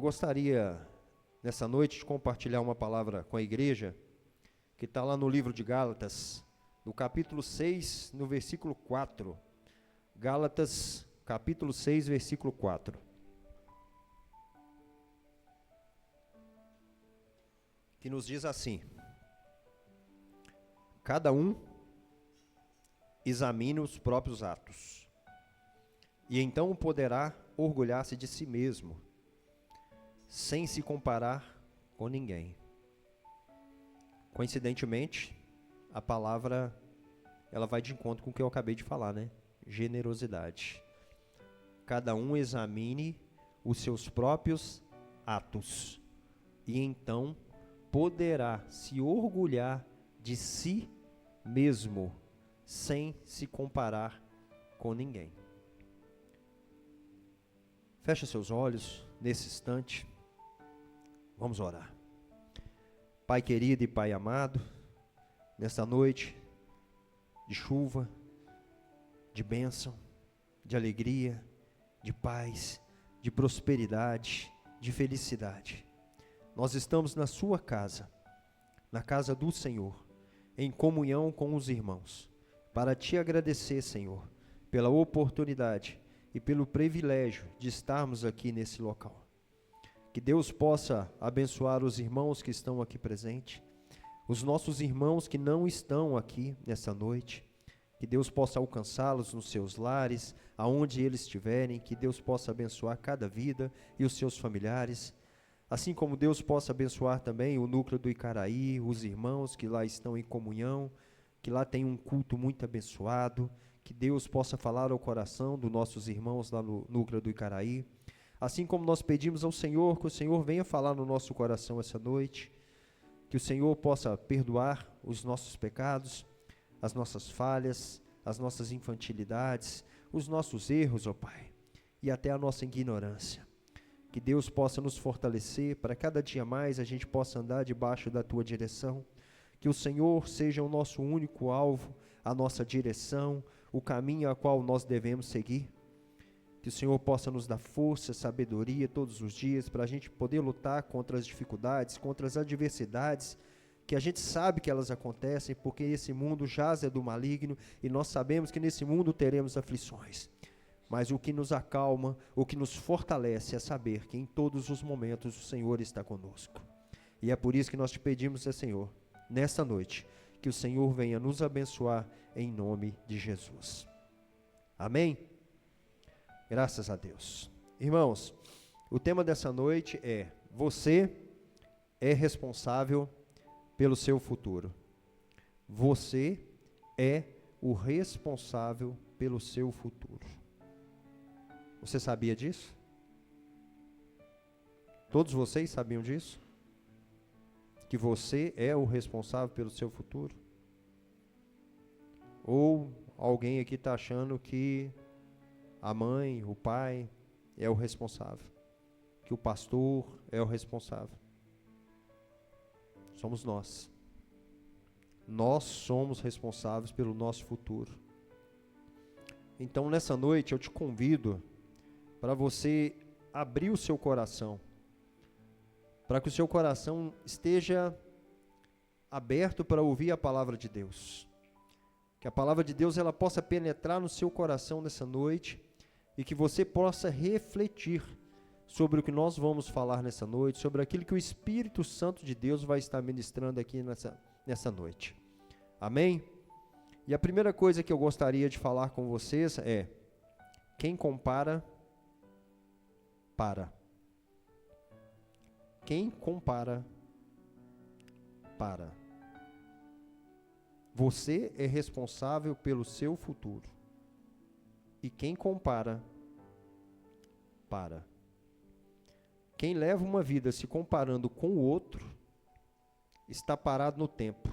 gostaria, nessa noite, de compartilhar uma palavra com a igreja, que está lá no livro de Gálatas, no capítulo 6, no versículo 4. Gálatas, capítulo 6, versículo 4. Que nos diz assim: cada um examine os próprios atos, e então poderá orgulhar-se de si mesmo, sem se comparar com ninguém. Coincidentemente, a palavra, ela vai de encontro com o que eu acabei de falar, né? Generosidade. Cada um examine os seus próprios atos, e então poderá se orgulhar de si mesmo, sem se comparar com ninguém. Feche seus olhos nesse instante. Vamos orar. Pai querido e Pai amado, nesta noite de chuva, de bênção, de alegria, de paz, de prosperidade, de felicidade, nós estamos na sua casa, na casa do Senhor, em comunhão com os irmãos, para te agradecer, Senhor, pela oportunidade e pelo privilégio de estarmos aqui nesse local. Que Deus possa abençoar os irmãos que estão aqui presentes, os nossos irmãos que não estão aqui nessa noite, que Deus possa alcançá-los nos seus lares, aonde eles estiverem, que Deus possa abençoar cada vida e os seus familiares, assim como Deus possa abençoar também o núcleo do Icaraí, os irmãos que lá estão em comunhão, que lá tem um culto muito abençoado, que Deus possa falar ao coração dos nossos irmãos lá no núcleo do Icaraí, assim como nós pedimos ao Senhor, que o Senhor venha falar no nosso coração essa noite, que o Senhor possa perdoar os nossos pecados, as nossas falhas, as nossas infantilidades, os nossos erros, ó Pai, e até a nossa ignorância. Que Deus possa nos fortalecer para cada dia mais a gente possa andar debaixo da Tua direção. Que o Senhor seja o nosso único alvo, a nossa direção, o caminho a qual nós devemos seguir. Que o Senhor possa nos dar força, sabedoria todos os dias para a gente poder lutar contra as dificuldades, contra as adversidades, que a gente sabe que elas acontecem porque esse mundo jaz é do maligno e nós sabemos que nesse mundo teremos aflições. Mas o que nos acalma, o que nos fortalece é saber que em todos os momentos o Senhor está conosco. E é por isso que nós te pedimos, Senhor, nesta noite, que o Senhor venha nos abençoar em nome de Jesus. Amém? Graças a Deus. Irmãos, o tema dessa noite é: você é responsável pelo seu futuro. Você é o responsável pelo seu futuro. Você sabia disso? Todos vocês sabiam disso? Que você é o responsável pelo seu futuro? Ou alguém aqui está achando que a mãe, o pai é o responsável, que o pastor é o responsável? Somos nós. Nós somos responsáveis pelo nosso futuro. Então, nessa noite, eu te convido para você abrir o seu coração, para que o seu coração esteja aberto para ouvir a palavra de Deus. Que a palavra de Deus ela possa penetrar no seu coração nessa noite e que você possa refletir sobre o que nós vamos falar nessa noite, sobre aquilo que o Espírito Santo de Deus vai estar ministrando aqui nessa noite. Amém? E a primeira coisa que eu gostaria de falar com vocês é: quem compara, para. Quem compara, para. Você é responsável pelo seu futuro. E quem compara, para. Quem leva uma vida se comparando com o outro, está parado no tempo.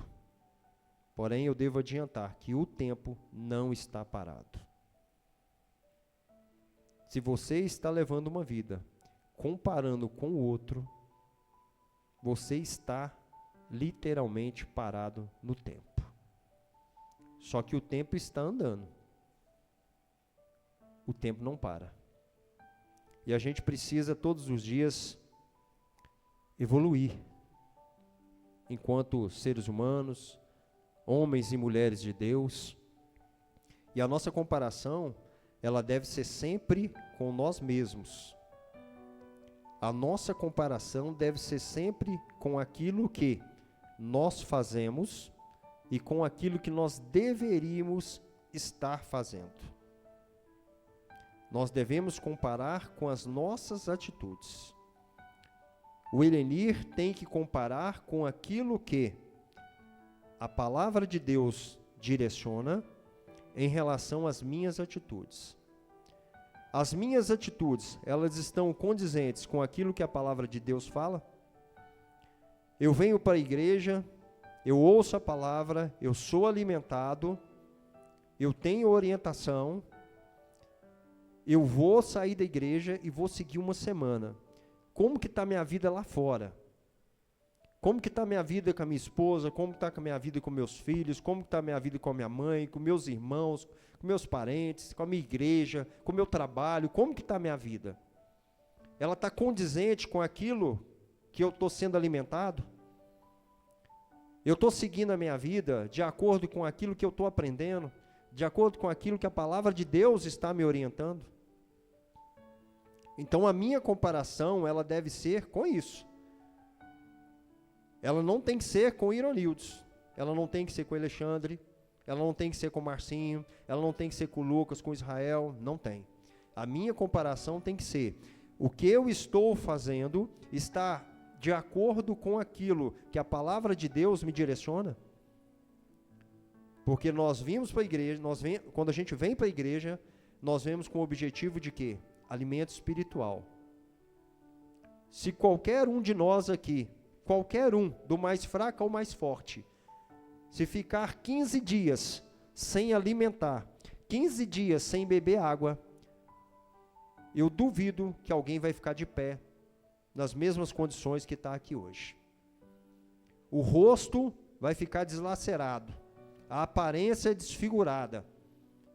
Porém, eu devo adiantar que o tempo não está parado. Se você está levando uma vida comparando com o outro, você está literalmente parado no tempo. Só que o tempo está andando. O tempo não para. E a gente precisa todos os dias evoluir enquanto seres humanos, homens e mulheres de Deus. E a nossa comparação, ela deve ser sempre com nós mesmos. A nossa comparação deve ser sempre com aquilo que nós fazemos e com aquilo que nós deveríamos estar fazendo. Nós devemos comparar com as nossas atitudes. O Elenir tem que comparar com aquilo que a palavra de Deus direciona em relação às minhas atitudes. As minhas atitudes, elas estão condizentes com aquilo que a palavra de Deus fala? Eu venho para a igreja, eu ouço a palavra, eu sou alimentado, eu tenho orientação, eu vou sair da igreja e vou seguir uma semana. Como que está minha vida lá fora? Como que está minha vida com a minha esposa? Como está a minha vida com meus filhos? Como está a minha vida com a minha mãe, com meus irmãos, com meus parentes, com a minha igreja, com o meu trabalho? Como que está a minha vida? Ela está condizente com aquilo que eu estou sendo alimentado? Eu estou seguindo a minha vida de acordo com aquilo que eu estou aprendendo? De acordo com aquilo que a palavra de Deus está me orientando? Então a minha comparação, ela deve ser com isso. Ela não tem que ser com o Ironildes, ela não tem que ser com o Alexandre, ela não tem que ser com o Marcinho, ela não tem que ser com o Lucas, com o Israel, não tem. A minha comparação tem que ser, o que eu estou fazendo está de acordo com aquilo que a palavra de Deus me direciona? Porque nós vimos para a igreja, quando a gente vem para a igreja, nós vemos com o objetivo de quê? Alimento espiritual. Se qualquer um de nós aqui, qualquer um, do mais fraco ao mais forte, se ficar 15 dias sem alimentar, 15 dias sem beber água, eu duvido que alguém vai ficar de pé nas mesmas condições que está aqui hoje. O rosto vai ficar deslacerado, a aparência é desfigurada,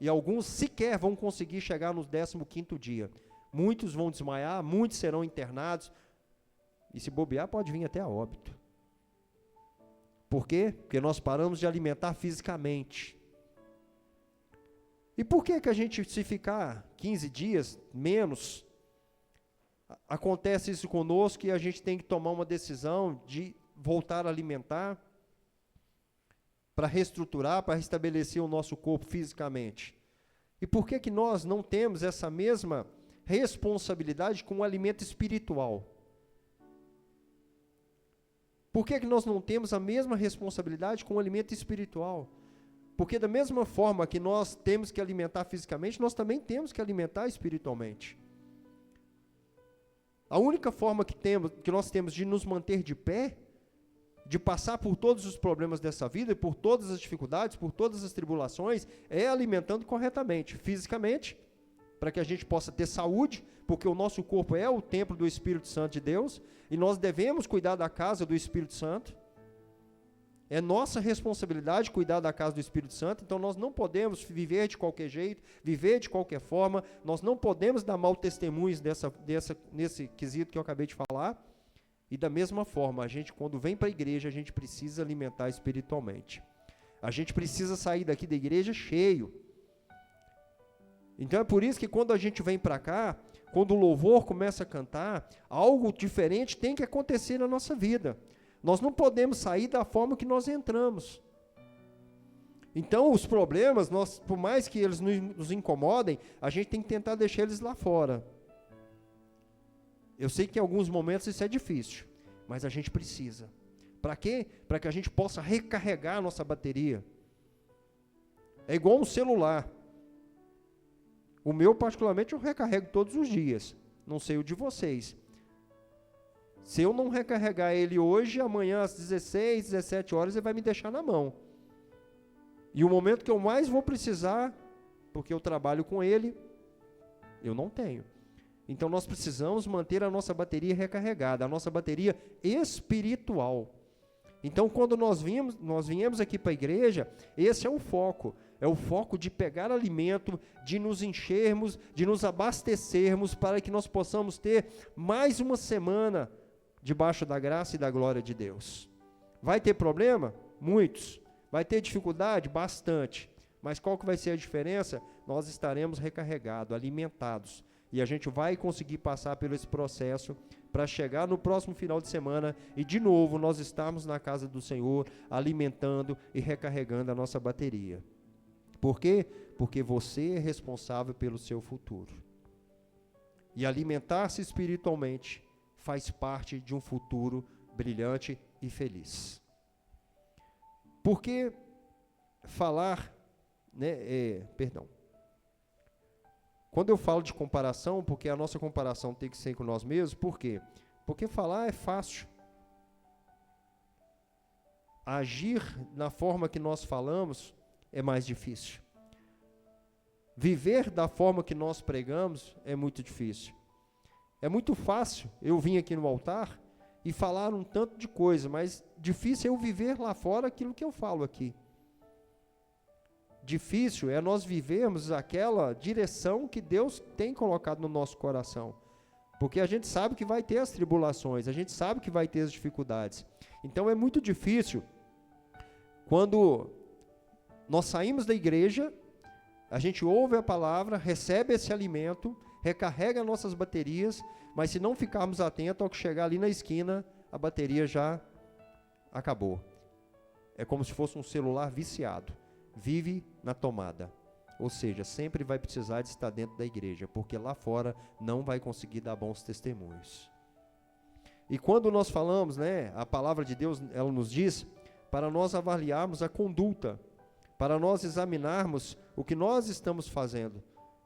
e alguns sequer vão conseguir chegar no 15º dia. Muitos vão desmaiar, muitos serão internados, e se bobear pode vir até a óbito. Por quê? Porque nós paramos de alimentar fisicamente. E por que a gente, se ficar 15 dias, menos, acontece isso conosco e a gente tem que tomar uma decisão de voltar a alimentar para reestruturar, para restabelecer o nosso corpo fisicamente? E por que nós não temos essa mesma responsabilidade com o alimento espiritual? Por que nós não temos a mesma responsabilidade com o alimento espiritual? Porque da mesma forma que nós temos que alimentar fisicamente, nós também temos que alimentar espiritualmente. A única forma que nós temos de nos manter de pé, de passar por todos os problemas dessa vida, por todas as dificuldades, por todas as tribulações, é alimentando corretamente, fisicamente, para que a gente possa ter saúde, porque o nosso corpo é o templo do Espírito Santo de Deus, e nós devemos cuidar da casa do Espírito Santo. É nossa responsabilidade cuidar da casa do Espírito Santo, então nós não podemos viver de qualquer jeito, viver de qualquer forma, nós não podemos dar mau testemunhos nesse quesito que eu acabei de falar. E da mesma forma, a gente, quando vem para a igreja, a gente precisa alimentar espiritualmente. A gente precisa sair daqui da igreja cheio. Então é por isso que quando a gente vem para cá, quando o louvor começa a cantar, algo diferente tem que acontecer na nossa vida. Nós não podemos sair da forma que nós entramos. Então os problemas, por mais que eles nos incomodem, a gente tem que tentar deixar eles lá fora. Eu sei que em alguns momentos isso é difícil, mas a gente precisa. Para quê? Para que a gente possa recarregar a nossa bateria. É igual um celular. O meu, particularmente, eu recarrego todos os dias. Não sei o de vocês. Se eu não recarregar ele hoje, amanhã às 16, 17 horas, ele vai me deixar na mão. E o momento que eu mais vou precisar, porque eu trabalho com ele, eu não tenho. Então nós precisamos manter a nossa bateria recarregada, a nossa bateria espiritual. Então quando nós viemos aqui para a igreja, esse é o foco. É o foco de pegar alimento, de nos enchermos, de nos abastecermos, para que nós possamos ter mais uma semana debaixo da graça e da glória de Deus. Vai ter problema? Muitos. Vai ter dificuldade? Bastante. Mas qual que vai ser a diferença? Nós estaremos recarregados, alimentados. E a gente vai conseguir passar por esse processo para chegar no próximo final de semana e de novo nós estarmos na casa do Senhor, alimentando e recarregando a nossa bateria. Por quê? Porque você é responsável pelo seu futuro. E alimentar-se espiritualmente faz parte de um futuro brilhante e feliz. Por que falar, quando eu falo de comparação, porque a nossa comparação tem que ser com nós mesmos, por quê? Porque falar é fácil. Agir na forma que nós falamos é mais difícil. Viver da forma que nós pregamos é muito difícil. É muito fácil eu vir aqui no altar e falar um tanto de coisa, mas difícil é eu viver lá fora aquilo que eu falo aqui. Difícil é nós vivermos aquela direção que Deus tem colocado no nosso coração. Porque a gente sabe que vai ter as tribulações, a gente sabe que vai ter as dificuldades. Então é muito difícil quando nós saímos da igreja, a gente ouve a palavra, recebe esse alimento, recarrega nossas baterias, mas se não ficarmos atentos, ao que chegar ali na esquina, a bateria já acabou. É como se fosse um celular viciado. Vive na tomada. Ou seja, sempre vai precisar de estar dentro da igreja, porque lá fora não vai conseguir dar bons testemunhos. E quando nós falamos, a palavra de Deus, ela nos diz, para nós avaliarmos a conduta, para nós examinarmos o que nós estamos fazendo,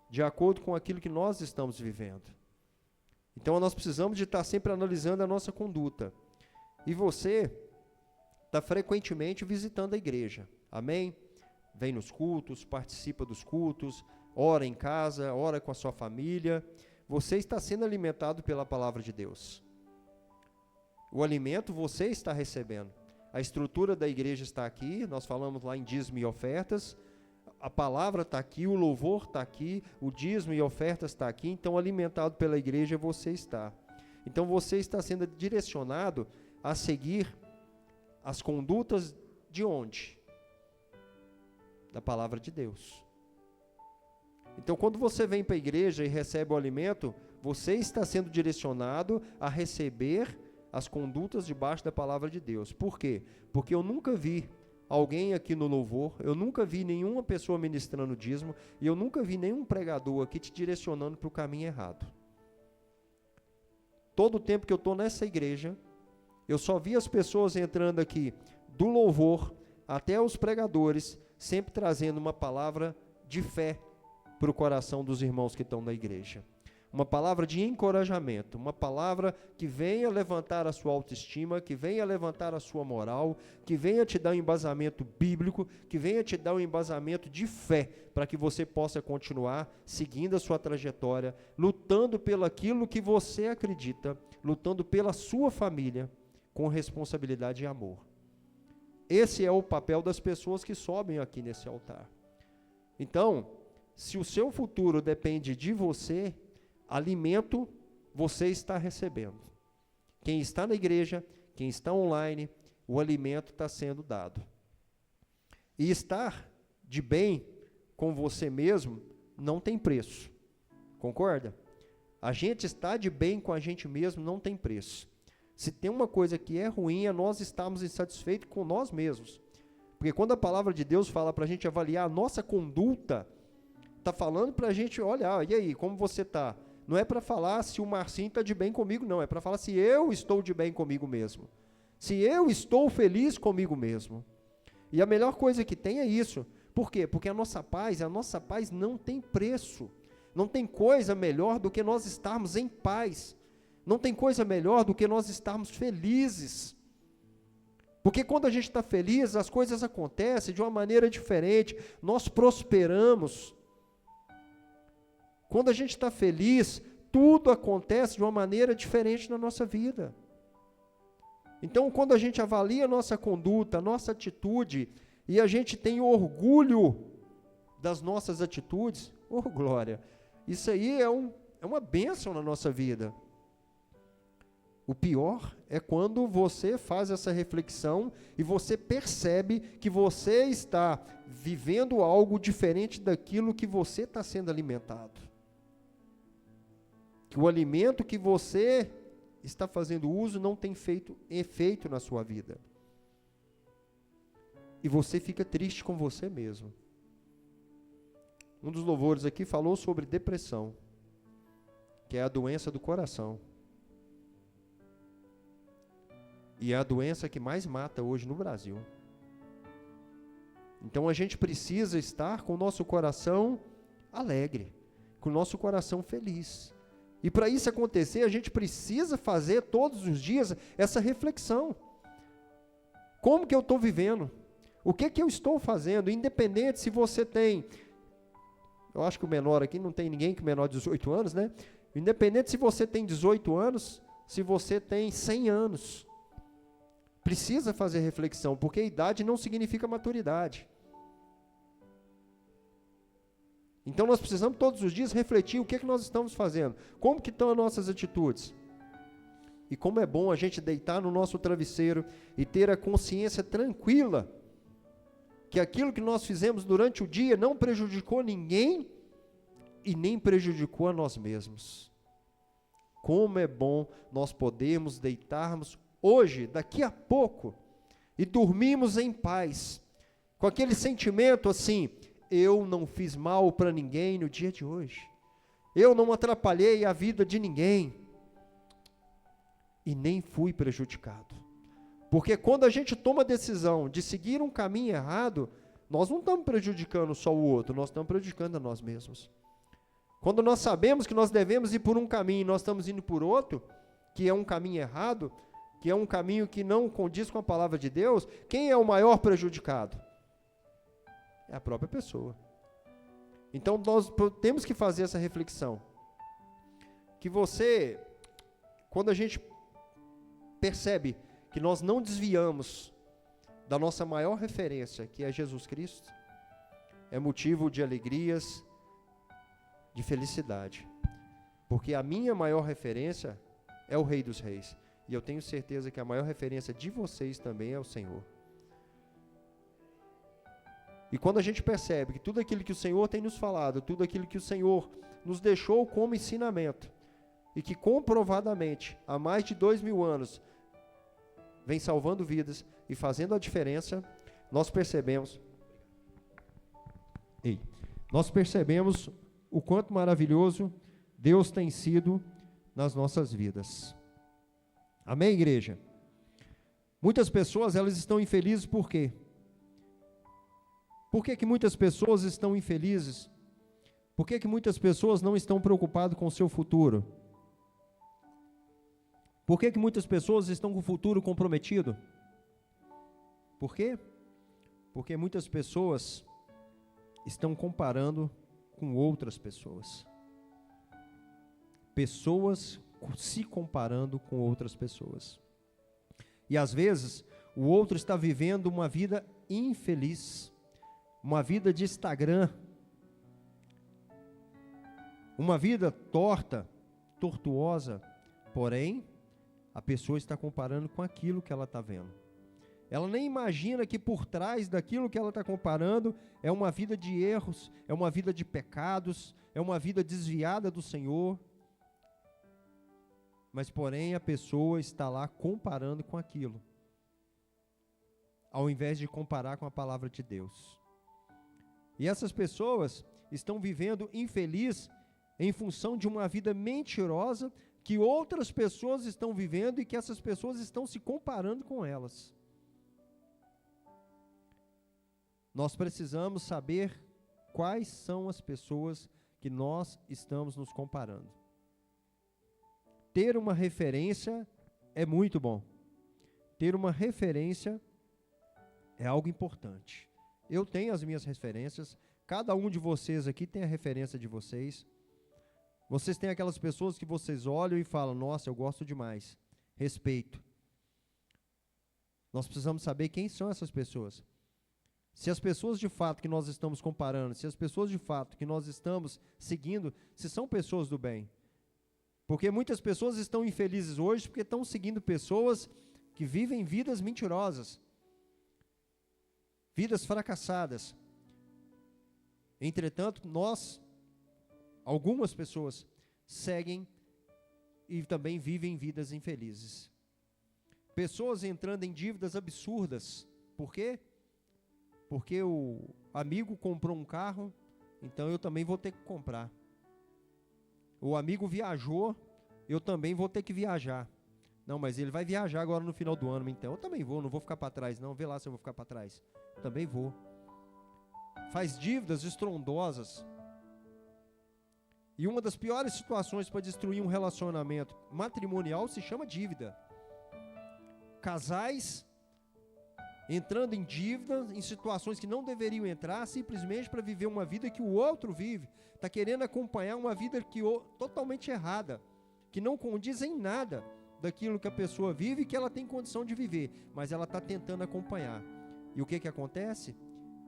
de acordo com aquilo que nós estamos vivendo. Então nós precisamos de estar sempre analisando a nossa conduta. E você está frequentemente visitando a igreja, amém? Vem nos cultos, participa dos cultos, ora em casa, ora com a sua família. Você está sendo alimentado pela palavra de Deus. O alimento você está recebendo. A estrutura da igreja está aqui, nós falamos lá em dízimo e ofertas. A palavra está aqui, o louvor está aqui, o dízimo e ofertas está aqui. Então, alimentado pela igreja você está. Então, você está sendo direcionado a seguir as condutas de onde? Da palavra de Deus. Então, quando você vem para a igreja e recebe o alimento, você está sendo direcionado a receber as condutas debaixo da palavra de Deus. Por quê? Porque eu nunca vi alguém aqui no louvor, eu nunca vi nenhuma pessoa ministrando dízimo, e eu nunca vi nenhum pregador aqui te direcionando para o caminho errado. Todo o tempo que eu estou nessa igreja, eu só vi as pessoas entrando aqui, do louvor até os pregadores, sempre trazendo uma palavra de fé para o coração dos irmãos que estão na igreja. Uma palavra de encorajamento, uma palavra que venha levantar a sua autoestima, que venha levantar a sua moral, que venha te dar um embasamento bíblico, que venha te dar um embasamento de fé, para que você possa continuar seguindo a sua trajetória, lutando pelo aquilo que você acredita, lutando pela sua família, com responsabilidade e amor. Esse é o papel das pessoas que sobem aqui nesse altar. Então, se o seu futuro depende de você, alimento você está recebendo. Quem está na igreja, quem está online, o alimento está sendo dado. E estar de bem com você mesmo não tem preço. Concorda? A gente estar de bem com a gente mesmo não tem preço. Se tem uma coisa que é ruim, é nós estarmos insatisfeitos com nós mesmos. Porque quando a palavra de Deus fala para a gente avaliar a nossa conduta, está falando para a gente olhar, e aí, como você está? Não é para falar se o Marcinho está de bem comigo, não. É para falar se eu estou de bem comigo mesmo. Se eu estou feliz comigo mesmo. E a melhor coisa que tem é isso. Por quê? Porque a nossa paz não tem preço. Não tem coisa melhor do que nós estarmos em paz. Não tem coisa melhor do que nós estarmos felizes. Porque quando a gente está feliz, as coisas acontecem de uma maneira diferente. Nós prosperamos. Quando a gente está feliz, tudo acontece de uma maneira diferente na nossa vida. Então, quando a gente avalia a nossa conduta, a nossa atitude, e a gente tem orgulho das nossas atitudes, oh glória, isso aí é uma bênção na nossa vida. O pior é quando você faz essa reflexão e você percebe que você está vivendo algo diferente daquilo que você está sendo alimentado. Que o alimento que você está fazendo uso não tem feito efeito na sua vida. E você fica triste com você mesmo. Um dos louvores aqui falou sobre depressão, que é a doença do coração. E é a doença que mais mata hoje no Brasil. Então a gente precisa estar com o nosso coração alegre, com o nosso coração feliz. E para isso acontecer, a gente precisa fazer todos os dias essa reflexão. Como que eu estou vivendo? O que que eu estou fazendo? Independente se você tem, eu acho que o menor aqui, não tem ninguém que é menor de 18 anos, né? Independente se você tem 18 anos, se você tem 100 anos. Precisa fazer reflexão, porque idade não significa maturidade. Então nós precisamos todos os dias refletir o que é que nós estamos fazendo, como que estão as nossas atitudes. E como é bom a gente deitar no nosso travesseiro e ter a consciência tranquila que aquilo que nós fizemos durante o dia não prejudicou ninguém e nem prejudicou a nós mesmos. Como é bom nós podermos deitarmos hoje, daqui a pouco, e dormirmos em paz, com aquele sentimento assim: eu não fiz mal para ninguém no dia de hoje, eu não atrapalhei a vida de ninguém, e nem fui prejudicado. Porque quando a gente toma a decisão de seguir um caminho errado, nós não estamos prejudicando só o outro, nós estamos prejudicando a nós mesmos. Quando nós sabemos que nós devemos ir por um caminho e nós estamos indo por outro, que é um caminho errado, que é um caminho que não condiz com a palavra de Deus, quem é o maior prejudicado? É a própria pessoa. Então nós temos que fazer essa reflexão. Que você, quando a gente percebe que nós não desviamos da nossa maior referência, que é Jesus Cristo, é motivo de alegrias, de felicidade. Porque a minha maior referência é o Rei dos Reis. E eu tenho certeza que a maior referência de vocês também é o Senhor. E quando a gente percebe que tudo aquilo que o Senhor tem nos falado, tudo aquilo que o Senhor nos deixou como ensinamento, e que comprovadamente, há mais de 2000 anos, vem salvando vidas e fazendo a diferença, nós percebemos o quanto maravilhoso Deus tem sido nas nossas vidas. Amém, igreja? Muitas pessoas, elas estão infelizes por quê? Por que que muitas pessoas estão infelizes? Por que que muitas pessoas não estão preocupadas com o seu futuro? Por que que muitas pessoas estão com o futuro comprometido? Por quê? Porque muitas pessoas estão comparando com outras pessoas. Pessoas se comparando com outras pessoas. E às vezes, o outro está vivendo uma vida infeliz, uma vida de Instagram, uma vida torta, tortuosa, porém, a pessoa está comparando com aquilo que ela está vendo. Ela nem imagina que por trás daquilo que ela está comparando é uma vida de erros, é uma vida de pecados, é uma vida desviada do Senhor. Mas, porém, a pessoa está lá comparando com aquilo, ao invés de comparar com a palavra de Deus. E essas pessoas estão vivendo infeliz em função de uma vida mentirosa que outras pessoas estão vivendo e que essas pessoas estão se comparando com elas. Nós precisamos saber quais são as pessoas que nós estamos nos comparando. Ter uma referência é muito bom. Ter uma referência é algo importante. Eu tenho as minhas referências, cada um de vocês aqui tem a referência de vocês. Vocês têm aquelas pessoas que vocês olham e falam: nossa, eu gosto demais, respeito. Nós precisamos saber quem são essas pessoas. Se as pessoas de fato que nós estamos comparando, se as pessoas de fato que nós estamos seguindo, se são pessoas do bem. Porque muitas pessoas estão infelizes hoje porque estão seguindo pessoas que vivem vidas mentirosas, vidas fracassadas. Entretanto, algumas pessoas, seguem e também vivem vidas infelizes. Pessoas entrando em dívidas absurdas. Por quê? Porque o amigo comprou um carro, então eu também vou ter que comprar. O amigo viajou, eu também vou ter que viajar. Não, mas ele vai viajar agora no final do ano, então eu também vou, não vou ficar para trás não, vê lá se eu vou ficar para trás. Também vou. Faz dívidas estrondosas. E uma das piores situações para destruir um relacionamento matrimonial se chama dívida. Casais entrando em dívida, em situações que não deveriam entrar, simplesmente para viver uma vida que o outro vive. Está querendo acompanhar uma vida totalmente errada, que não condiz em nada daquilo que a pessoa vive e que ela tem condição de viver, mas ela está tentando acompanhar. E o que acontece?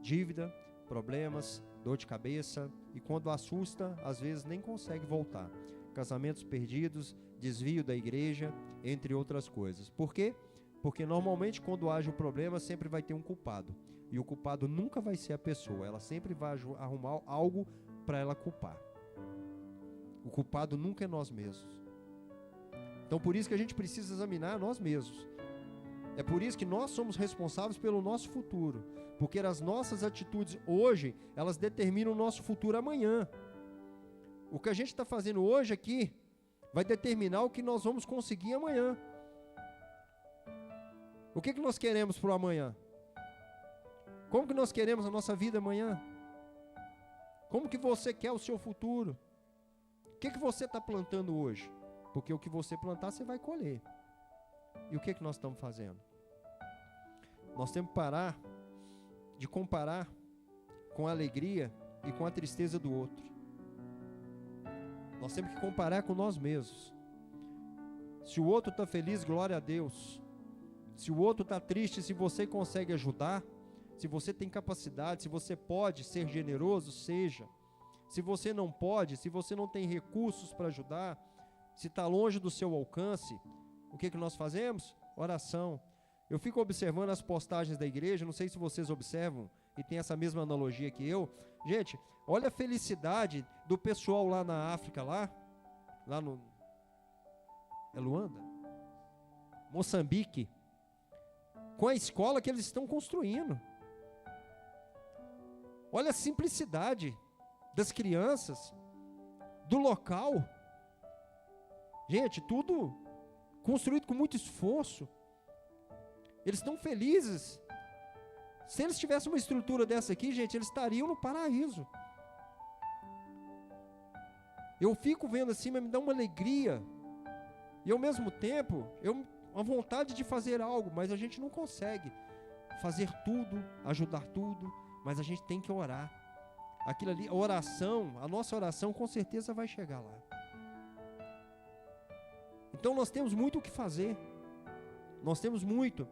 Dívida, problemas, dor de cabeça, e quando assusta, às vezes nem consegue voltar. Casamentos perdidos, desvio da igreja, entre outras coisas. Por quê? Porque normalmente quando age o problema sempre vai ter um culpado. E o culpado nunca vai ser a pessoa, ela sempre vai arrumar algo para ela culpar. O culpado nunca é nós mesmos. Então por isso que a gente precisa examinar nós mesmos. É por isso que nós somos responsáveis pelo nosso futuro. Porque as nossas atitudes hoje, elas determinam o nosso futuro amanhã. O que a gente está fazendo hoje aqui, vai determinar o que nós vamos conseguir amanhã. O que nós queremos para o amanhã? Como que nós queremos a nossa vida amanhã? Como que você quer o seu futuro? O que você está plantando hoje? Porque o que você plantar, você vai colher. E o que nós estamos fazendo? Nós temos que parar de comparar com a alegria e com a tristeza do outro. Nós temos que comparar com nós mesmos. Se o outro está feliz, glória a Deus. Se o outro está triste, se você consegue ajudar, se você tem capacidade, se você pode ser generoso, seja. Se você não pode, se você não tem recursos para ajudar, se está longe do seu alcance, o que nós fazemos? Oração. Eu fico observando as postagens da igreja, não sei se vocês observam e tem essa mesma analogia que eu. Gente, olha a felicidade do pessoal lá na África, lá no... É Luanda? Moçambique. Com a escola que eles estão construindo. Olha a simplicidade das crianças, do local. Gente, tudo construído com muito esforço. Eles estão felizes. Se eles tivessem uma estrutura dessa aqui, gente, eles estariam no paraíso. Eu fico vendo assim, mas me dá uma alegria. E ao mesmo tempo, uma vontade de fazer algo, mas a gente não consegue fazer tudo, ajudar tudo, mas a gente tem que orar. Aquilo ali, a nossa oração com certeza vai chegar lá. Então nós temos muito o que fazer. Nós temos muito.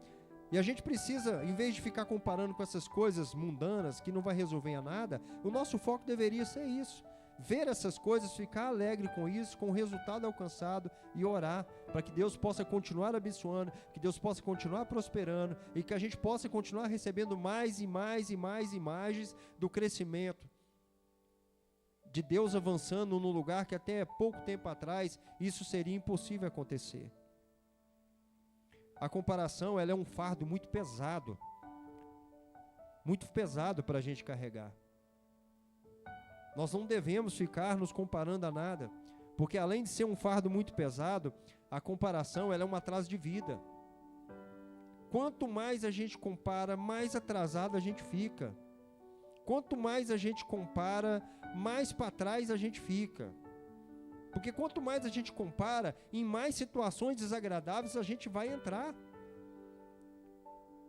E a gente precisa, em vez de ficar comparando com essas coisas mundanas que não vai resolver a nada, o nosso foco deveria ser isso. Ver essas coisas, ficar alegre com isso, com o resultado alcançado e orar para que Deus possa continuar abençoando, que Deus possa continuar prosperando e que a gente possa continuar recebendo mais e mais e mais imagens do crescimento de Deus avançando num lugar que até pouco tempo atrás isso seria impossível acontecer. A comparação, ela é um fardo muito pesado para a gente carregar. Nós não devemos ficar nos comparando a nada, porque além de ser um fardo muito pesado, a comparação, ela é um atraso de vida. Quanto mais a gente compara, mais atrasado a gente fica. Quanto mais a gente compara, mais para trás a gente fica. Porque quanto mais a gente compara, em mais situações desagradáveis a gente vai entrar.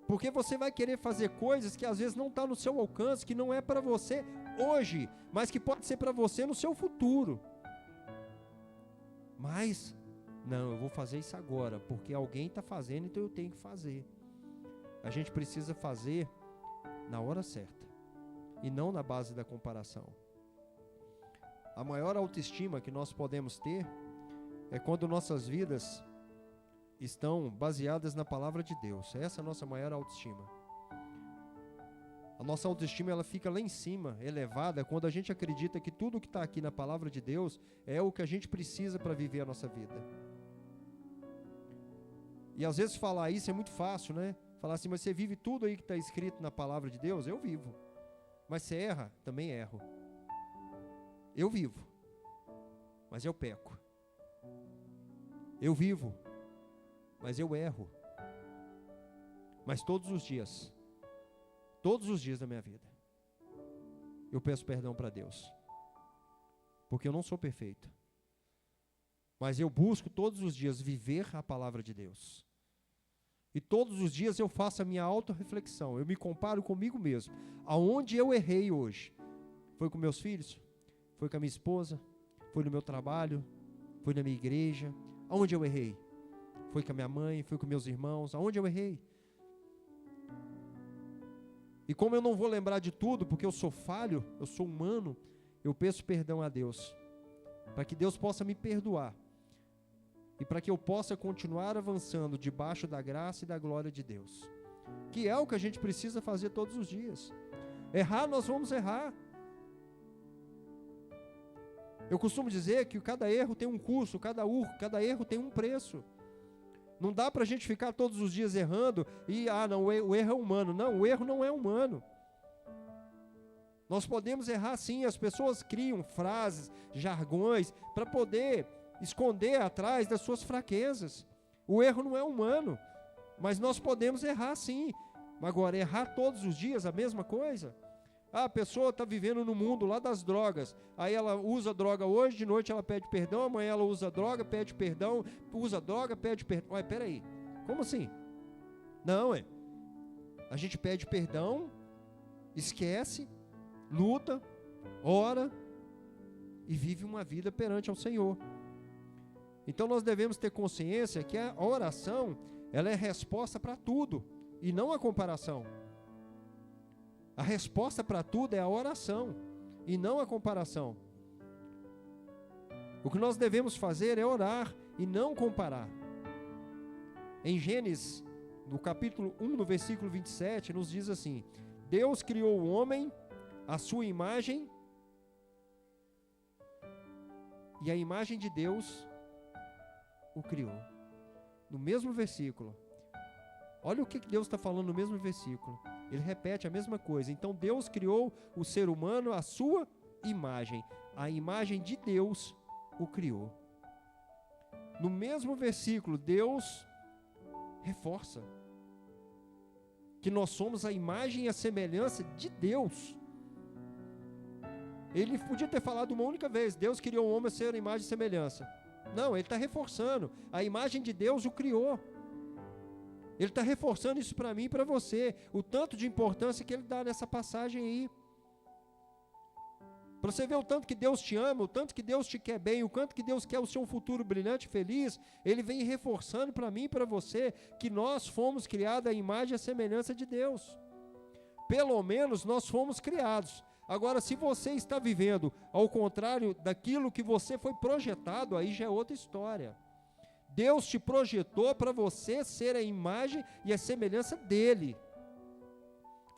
Porque você vai querer fazer coisas que às vezes não está no seu alcance, que não é para você hoje, mas que pode ser para você no seu futuro. Mas, não, eu vou fazer isso agora, porque alguém está fazendo, então eu tenho que fazer. A gente precisa fazer na hora certa, e não na base da comparação. A maior autoestima que nós podemos ter é quando nossas vidas estão baseadas na palavra de Deus. Essa é a nossa maior autoestima. A nossa autoestima, ela fica lá em cima, elevada, quando a gente acredita que tudo que está aqui na palavra de Deus é o que a gente precisa para viver a nossa vida. E às vezes falar isso é muito fácil, né? Falar assim, mas você vive tudo aí que está escrito na palavra de Deus? Eu vivo. Mas você erra? Também erro. Eu vivo, mas eu peco. Eu vivo, mas eu erro. Mas todos os dias da minha vida, eu peço perdão para Deus, porque eu não sou perfeito, mas eu busco todos os dias viver a palavra de Deus, e todos os dias eu faço a minha autorreflexão, eu me comparo comigo mesmo, aonde eu errei hoje. Foi com meus filhos? Foi com a minha esposa? Foi no meu trabalho? Foi na minha igreja? Aonde eu errei? Foi com a minha mãe? Foi com meus irmãos? Aonde eu errei? E como eu não vou lembrar de tudo, porque eu sou falho, eu sou humano, eu peço perdão a Deus, para que Deus possa me perdoar, e para que eu possa continuar avançando debaixo da graça e da glória de Deus, que é o que a gente precisa fazer todos os dias. Errar, nós vamos errar. Eu costumo dizer que cada erro tem um custo, cada erro tem um preço. Não dá para a gente ficar todos os dias errando e, não, o erro é humano. Não, o erro não é humano. Nós podemos errar sim, as pessoas criam frases, jargões, para poder esconder atrás das suas fraquezas. O erro não é humano, mas nós podemos errar sim. Agora, errar todos os dias a mesma coisa? A pessoa está vivendo no mundo lá das drogas, aí ela usa droga hoje, de noite ela pede perdão, amanhã ela usa droga, pede perdão, usa droga, pede perdão. Ué, peraí, como assim? Não, a gente pede perdão, esquece, luta, ora e vive uma vida perante ao Senhor. Então nós devemos ter consciência que a oração, ela é resposta para tudo e não a comparação. A resposta para tudo é a oração e não a comparação. O que nós devemos fazer é orar e não comparar. Em Gênesis, no capítulo 1, no versículo 27, nos diz assim: Deus criou o homem à sua imagem, e a imagem de Deus o criou. No mesmo versículo. Olha o que Deus está falando no mesmo versículo. Ele repete a mesma coisa. Então Deus criou o ser humano à sua imagem. A imagem de Deus o criou. No mesmo versículo, Deus reforça que nós somos a imagem e a semelhança de Deus. Ele podia ter falado uma única vez: Deus criou o homem a ser a imagem e semelhança. Não, ele está reforçando. A imagem de Deus o criou. Ele está reforçando isso para mim e para você. O tanto de importância que ele dá nessa passagem aí. Para você ver o tanto que Deus te ama, o tanto que Deus te quer bem, o quanto que Deus quer o seu futuro brilhante e feliz, ele vem reforçando para mim e para você que nós fomos criados à imagem e à semelhança de Deus. Pelo menos nós fomos criados. Agora, se você está vivendo ao contrário daquilo que você foi projetado, aí já é outra história. Deus te projetou para você ser a imagem e a semelhança dele.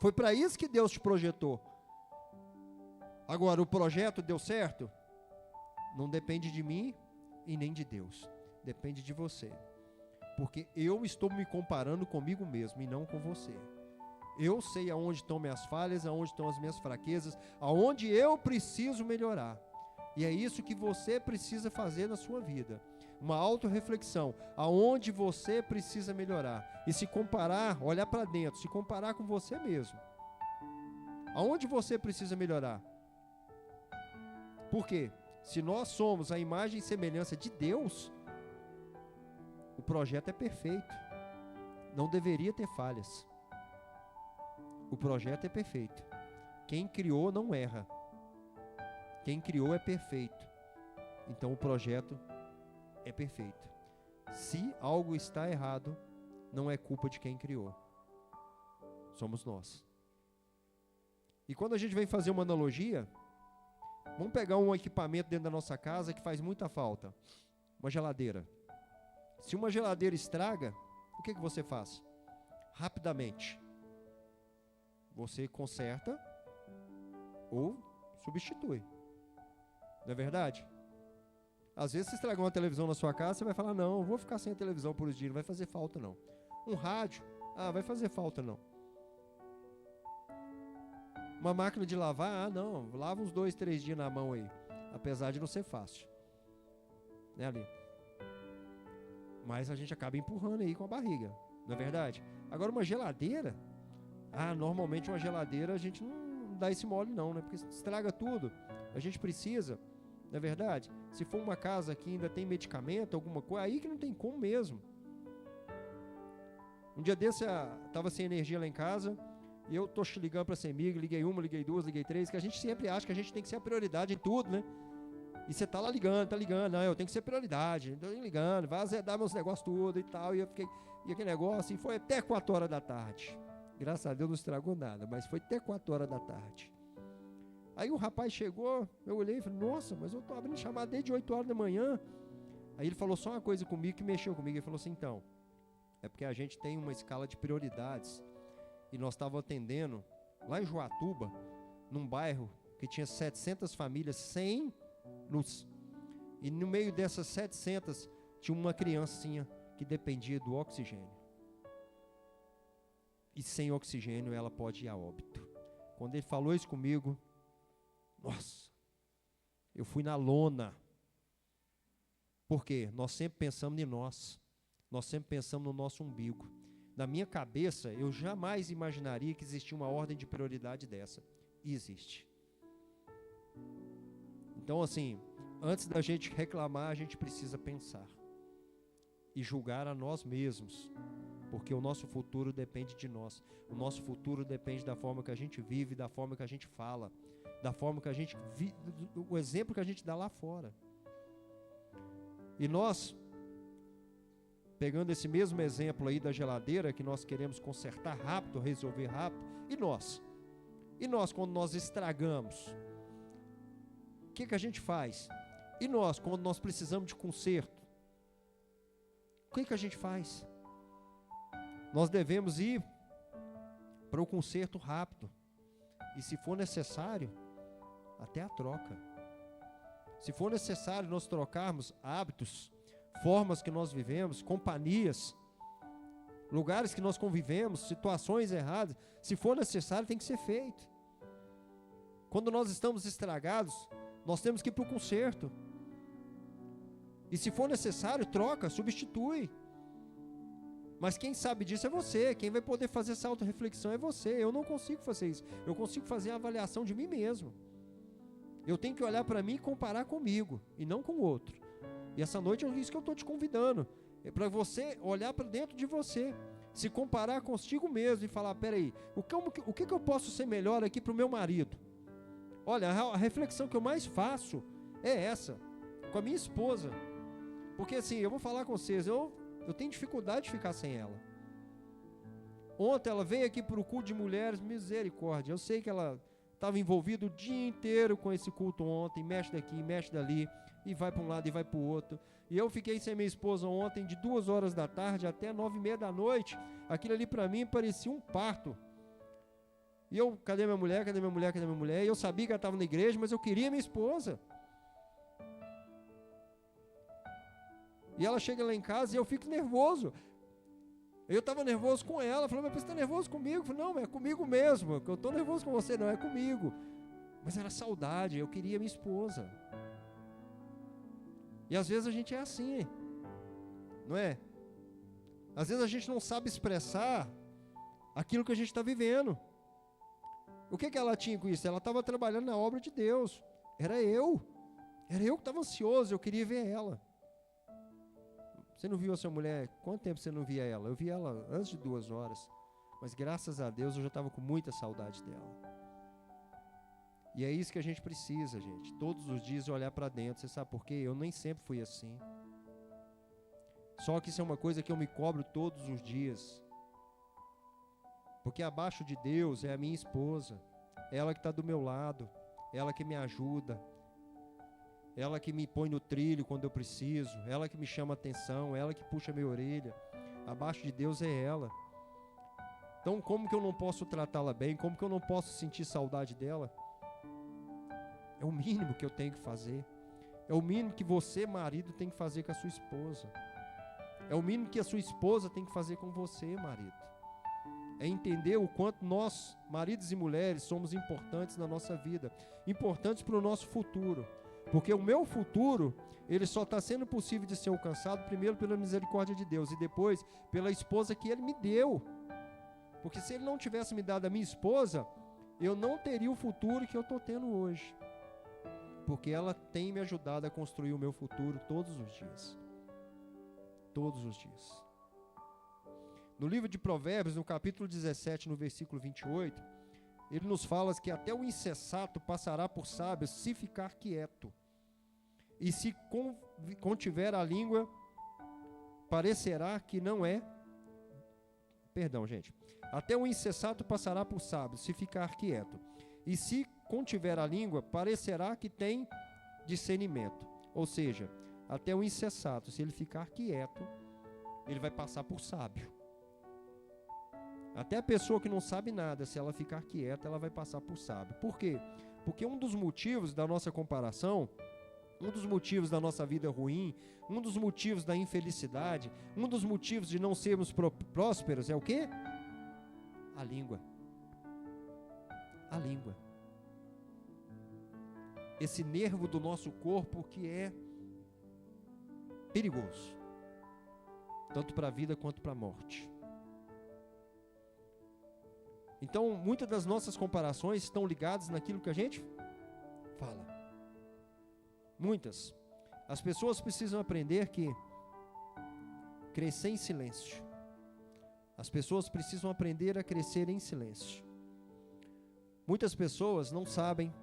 Foi para isso que Deus te projetou. Agora, o projeto deu certo? Não depende de mim e nem de Deus. Depende de você. Porque eu estou me comparando comigo mesmo e não com você. Eu sei aonde estão minhas falhas, aonde estão as minhas fraquezas, aonde eu preciso melhorar. E é isso que você precisa fazer na sua vida. Uma autorreflexão, aonde você precisa melhorar. E se comparar, olhar para dentro, se comparar com você mesmo. Aonde você precisa melhorar? Por quê? Se nós somos a imagem e semelhança de Deus, o projeto é perfeito. Não deveria ter falhas. O projeto é perfeito. Quem criou não erra. Quem criou é perfeito. Então o projeto é perfeito. Se algo está errado, não é culpa de quem criou. Somos nós. E quando a gente vem fazer uma analogia, vamos pegar um equipamento dentro da nossa casa que faz muita falta. Uma geladeira. Se uma geladeira estraga, o que você faz? Rapidamente. Você conserta ou substitui. Não é verdade? Às vezes, se estragar uma televisão na sua casa, você vai falar, não, vou ficar sem a televisão por uns dias, não vai fazer falta não. Um rádio, vai fazer falta não. Uma máquina de lavar, não, lava uns 2, 3 dias na mão aí. Apesar de não ser fácil. Né, ali? Mas a gente acaba empurrando aí com a barriga, não é verdade? Agora uma geladeira, normalmente uma geladeira a gente não dá esse mole não, né? Porque estraga tudo. A gente precisa, não é verdade? Se for uma casa que ainda tem medicamento, alguma coisa, aí que não tem como mesmo. Um dia desse, tava sem energia lá em casa, e eu tô ligando pra CEMIG, liguei uma, liguei duas, liguei três, que a gente sempre acha que a gente tem que ser a prioridade em tudo, né? E você tá lá ligando, não, eu tenho que ser prioridade, tô ligando, vai azedar meus negócios tudo e tal, e eu fiquei, e aquele negócio, e foi até 4 horas da tarde. Graças a Deus não estragou nada, mas foi até 4 horas da tarde. Aí o rapaz chegou, eu olhei e falei, nossa, mas eu tô abrindo chamada desde 8 horas da manhã. Aí ele falou só uma coisa comigo que mexeu comigo, ele falou assim, então, é porque a gente tem uma escala de prioridades, e nós estávamos atendendo, lá em Joatuba, num bairro que tinha 700 famílias sem luz. E no meio dessas 700 tinha uma criancinha que dependia do oxigênio. E sem oxigênio ela pode ir a óbito. Quando ele falou isso comigo, nossa, eu fui na lona. Por quê? Nós sempre pensamos em nós. Nós sempre pensamos no nosso umbigo. Na minha cabeça, eu jamais imaginaria que existia uma ordem de prioridade dessa. E existe. Então, assim, antes da gente reclamar, a gente precisa pensar e julgar a nós mesmos, porque o nosso futuro depende de nós. O nosso futuro depende da forma que a gente vive, da forma que a gente fala, da forma que a gente vive, o exemplo que a gente dá lá fora. E nós, pegando esse mesmo exemplo aí da geladeira, que nós queremos consertar rápido, resolver rápido, e nós? E nós, quando nós estragamos? O que a gente faz? E nós, quando nós precisamos de conserto? O que a gente faz? Nós devemos ir para o conserto rápido. E se for necessário, até a troca. Se for necessário nós trocarmos hábitos, formas que nós vivemos, companhias, lugares que nós convivemos, situações erradas, se for necessário tem que ser feito. Quando nós estamos estragados, nós temos que ir para o conserto. E se for necessário, troca, substitui. Mas quem sabe disso é você. Quem vai poder fazer essa autorreflexão é você. Eu não consigo fazer isso. Eu consigo fazer a avaliação de mim mesmo. Eu tenho que olhar para mim e comparar comigo, e não com o outro. E essa noite é isso que eu estou te convidando. É para você olhar para dentro de você. Se comparar consigo mesmo e falar, peraí, o que eu posso ser melhor aqui para o meu marido? Olha, a reflexão que eu mais faço é essa, com a minha esposa. Porque assim, eu vou falar com vocês, eu tenho dificuldade de ficar sem ela. Ontem ela veio aqui para o culto de mulheres, misericórdia. Eu sei que ela estava envolvida o dia inteiro com esse culto ontem, mexe daqui, mexe dali, e vai para um lado e vai para o outro. E eu fiquei sem minha esposa ontem de 2 horas da tarde até 9h30 da noite. Aquilo ali para mim parecia um parto. E eu, cadê minha mulher, cadê minha mulher, cadê minha mulher? E eu sabia que ela estava na igreja, mas eu queria minha esposa. E ela chega lá em casa e eu fico nervoso. Eu estava nervoso com ela, falou, mas você está nervoso comigo? Eu falei, não, é comigo mesmo, eu estou nervoso com você, não, é comigo. Mas era saudade, eu queria minha esposa. E às vezes a gente é assim, não é? Às vezes a gente não sabe expressar aquilo que a gente está vivendo. O que ela tinha com isso? Ela estava trabalhando na obra de Deus. Era eu que estava ansioso, eu queria ver ela. Você não viu a sua mulher? Quanto tempo você não via ela? Eu vi ela antes de 2 horas. Mas graças a Deus eu já estava com muita saudade dela. E é isso que a gente precisa, gente. Todos os dias olhar para dentro. Você sabe por quê? Eu nem sempre fui assim. Só que isso é uma coisa que eu me cobro todos os dias. Porque abaixo de Deus é a minha esposa. Ela que está do meu lado. Ela que me ajuda. ela que me põe no trilho quando eu preciso, ela que me chama atenção, ela que puxa minha orelha. Abaixo de Deus é ela. Então, como que eu não posso tratá-la bem? Como que eu não posso sentir saudade dela? É o mínimo que eu tenho que fazer. É o mínimo que você, marido, tem que fazer com a sua esposa. É o mínimo que a sua esposa tem que fazer com você, marido. É entender o quanto nós, maridos e mulheres, somos importantes na nossa vida. Importantes para o nosso futuro. Porque o meu futuro, ele só está sendo possível de ser alcançado, primeiro pela misericórdia de Deus, e depois pela esposa que Ele me deu. Porque se Ele não tivesse me dado a minha esposa, eu não teria o futuro que eu estou tendo hoje. Porque ela tem me ajudado a construir o meu futuro todos os dias. Todos os dias. No livro de Provérbios, no capítulo 17, no versículo 28, ele nos fala que até o insensato passará por sábio se ficar quieto. E se contiver a língua, parecerá que não é. Perdão, gente. Até o insensato passará por sábio se ficar quieto. E se contiver a língua, parecerá que tem discernimento. Ou seja, até o insensato, se ele ficar quieto, ele vai passar por sábio. Até a pessoa que não sabe nada, se ela ficar quieta, ela vai passar por sábio. Por quê? Porque um dos motivos da nossa comparação, um dos motivos da nossa vida ruim, um dos motivos da infelicidade, um dos motivos de não sermos prósperos é o quê? A língua. A língua. Esse nervo do nosso corpo que é perigoso, tanto para a vida quanto para a morte. Então, muitas das nossas comparações estão ligadas naquilo que a gente fala. Muitas. As pessoas precisam aprender que crescer em silêncio. As pessoas precisam aprender a crescer em silêncio. Muitas pessoas não sabem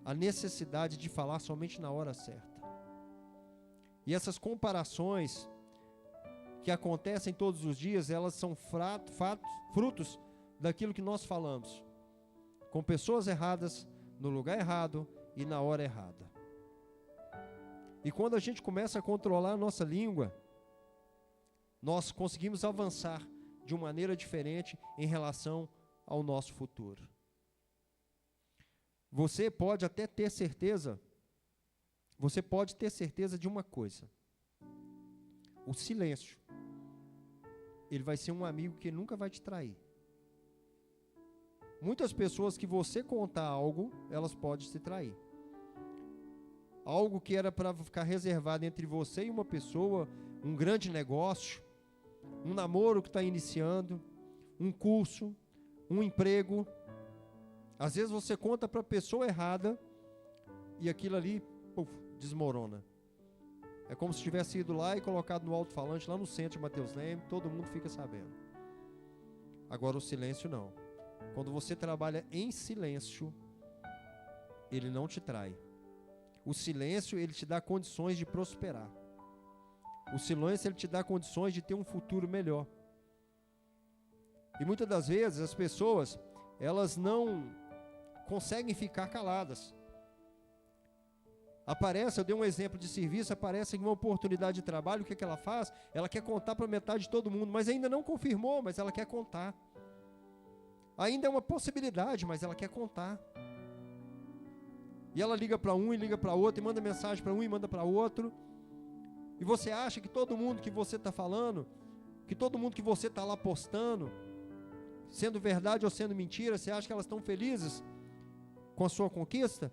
a necessidade de falar somente na hora certa. E essas comparações que acontecem todos os dias, elas são frutos daquilo que nós falamos, com pessoas erradas, no lugar errado e na hora errada. E quando a gente começa a controlar a nossa língua, nós conseguimos avançar de uma maneira diferente em relação ao nosso futuro. Você pode até ter certeza, de uma coisa: o silêncio, ele vai ser um amigo que nunca vai te trair. Muitas pessoas que você contar algo, elas podem te trair. Algo que era para ficar reservado entre você e uma pessoa, um grande negócio, um namoro que está iniciando, um curso, um emprego. Às vezes você conta para a pessoa errada e aquilo ali desmorona. É como se tivesse ido lá e colocado no alto-falante, lá no centro de Mateus Leme, todo mundo fica sabendo. Agora o silêncio não. Quando você trabalha em silêncio, ele não te trai. O silêncio, ele te dá condições de prosperar. O silêncio, ele te dá condições de ter um futuro melhor. E muitas das vezes as pessoas, elas não conseguem ficar caladas. Eu dei um exemplo de serviço, aparece uma oportunidade de trabalho, o que ela faz? Ela quer contar para metade de todo mundo, mas ainda não confirmou, mas ela quer contar. Ainda é uma possibilidade, mas ela quer contar. E ela liga para um e liga para outro, e manda mensagem para um e manda para outro. E você acha que todo mundo que você está falando, que todo mundo que você está lá postando, sendo verdade ou sendo mentira, você acha que elas estão felizes com a sua conquista?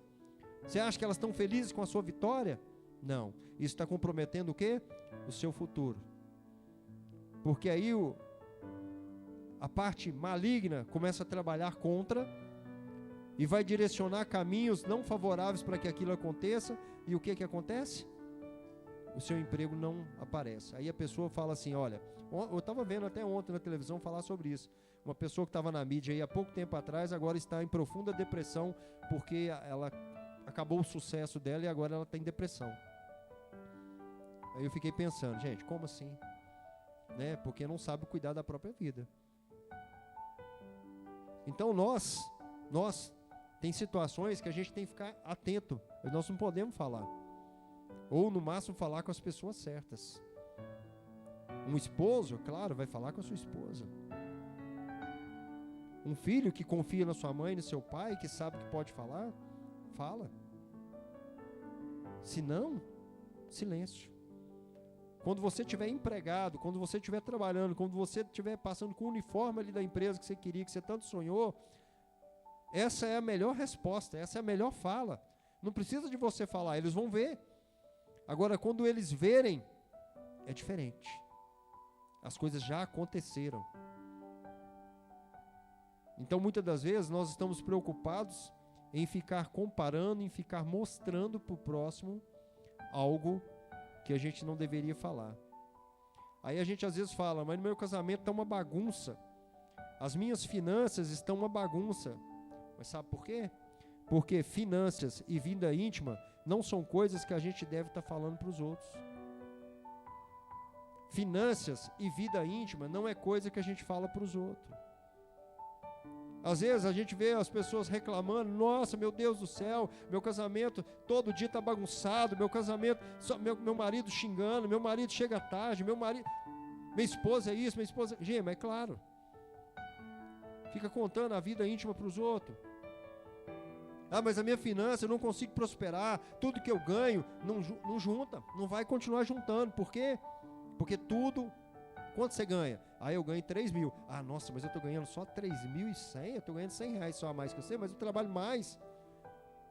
Você acha que elas estão felizes com a sua vitória? Não. Isso está comprometendo o quê? O seu futuro. Porque aí a parte maligna começa a trabalhar contra e vai direcionar caminhos não favoráveis para que aquilo aconteça. E o que acontece? O seu emprego não aparece. Aí a pessoa fala assim, olha, eu estava vendo até ontem na televisão falar sobre isso. Uma pessoa que estava na mídia aí há pouco tempo atrás, agora está em profunda depressão porque ela acabou o sucesso dela e agora ela está em depressão. Aí eu fiquei pensando, gente, como assim? Né? Porque não sabe cuidar da própria vida. Então nós Tem situações que a gente tem que ficar atento, nós não podemos falar. Ou no máximo falar com as pessoas certas. Um esposo, claro, vai falar com a sua esposa. Um filho que confia na sua mãe, no seu pai, que sabe que pode falar, fala. Se não, silêncio. Quando você estiver empregado, quando você estiver trabalhando, quando você estiver passando com o uniforme ali da empresa que você queria, que você tanto sonhou, essa é a melhor resposta, essa é a melhor fala. Não precisa de você falar, eles vão ver. Agora, quando eles verem, é diferente. As coisas já aconteceram. Então, muitas das vezes, nós estamos preocupados em ficar comparando, em ficar mostrando para o próximo algo que a gente não deveria falar. Aí a gente às vezes fala, mas no meu casamento está uma bagunça. As minhas finanças estão uma bagunça. Mas sabe por quê? Porque finanças e vida íntima não são coisas que a gente deve estar falando para os outros. Finanças e vida íntima não é coisa que a gente fala para os outros. Às vezes a gente vê as pessoas reclamando, nossa, meu Deus do céu, meu casamento todo dia está bagunçado, meu casamento, meu marido xingando, meu marido chega tarde, minha esposa é isso, minha esposa... Gente, mas é claro, fica contando a vida íntima para os outros. Ah, mas a minha finança, eu não consigo prosperar, tudo que eu ganho, não junta, não vai continuar juntando. Por quê? Porque tudo... Quanto você ganha? Ah, eu ganho 3 mil. Ah, nossa, mas eu estou ganhando só 3.100, eu estou ganhando 100 reais só a mais que você, mas eu trabalho mais.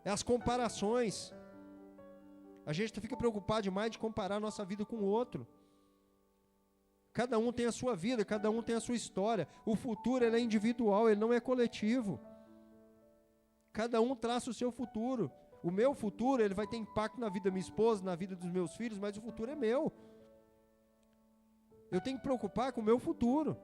É as comparações. A gente fica preocupado demais de comparar a nossa vida com o outro. Cada um tem a sua vida, cada um tem a sua história. O futuro ele é individual, ele não é coletivo. Cada um traça o seu futuro. O meu futuro ele vai ter impacto na vida da minha esposa, na vida dos meus filhos, mas o futuro é meu. Eu tenho que preocupar com o meu futuro.